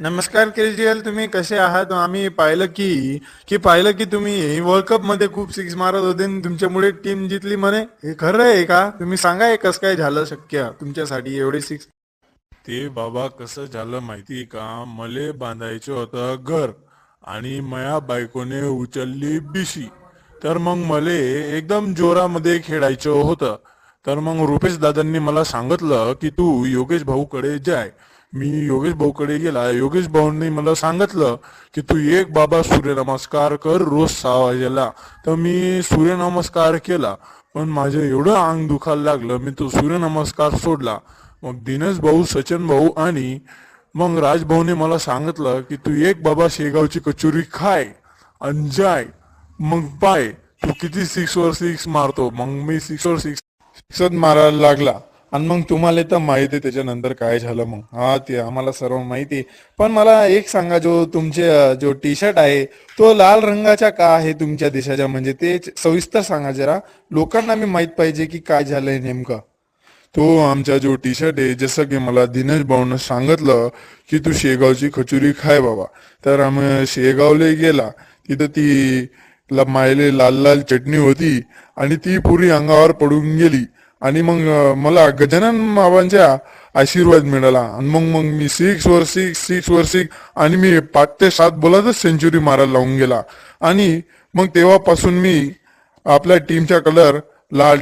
नमस्कार केजरीवाल, तुम्ही कसे आहात? आम्ही पाहिलं की तुम्ही वर्ल्ड कप मध्ये खूप सिक्स मारत होते आणि तुमच्यामुळे टीम जिंकली म्हणे. हे खरं आहे का? तुम्ही सांगा, हे कसं काय झालं शक्य तुमच्यासाठी एवढे सिक्स? ते बाबा कसं झालं माहिती का? मले बांधायचं होतं घर आणि माया बायकोने उचलली बिशी. तर मग मले एकदम जोरामध्ये खेळायचं होतं. तर मग रुपेश दादांनी मला सांगितलं की तू योगेश भाऊकडे जाय. मी योगेश भाऊकडे गेला. योगेश भाऊंनी मला सांगितलं की तू एक बाबा सूर्यनमस्कार कर रोज 6 वाजेला. तर मी सूर्यनमस्कार केला, पण माझं एवढं अंग दुखायला लागलं, मी तो सूर्यनमस्कार सोडला. मग दिनेश भाऊ, सचिन भाऊ आणि मग राजभाऊने मला सांगितलं की तू एक बाबा शेगावची कचोरी खाय आणि जाय, मग पाय तू किती 6 वर 6 मारतो. मग मी 6 वर 6 मारायला लागला. आणि मग तुम्हाला तर माहिती आहे त्याच्यानंतर काय झालं. मग हा, ते आम्हाला सर्व माहिती आहे. पण मला एक सांगा, जो टी शर्ट आहे तो लाल रंगाचा का आहे तुमच्या देशाच्या? म्हणजे ते सविस्तर सांगा जरा, लोकांना मी माहित पाहिजे की काय झालंय नेमकं. तो आमचा जो टी शर्ट आहे, जसं की मला दिनेश भाऊनं सांगितलं की तू शेगावची खचुरी खाय बाबा. तर आम्ही शेगावला गेला. तिथं ती मायले लाल लाल चटणी होती आणि ती पुरी अंगावर पडून गेली. आणि मग मला गजानन बाबांचा आशीर्वाद मिळाला. आणि मग मग मी 6 वर 6 आणि मी 5 ते 7 बोलातच सेंचुरी मारायला लावून गेला. आणि मग तेव्हापासून मी आपल्या टीमचा कलर लाल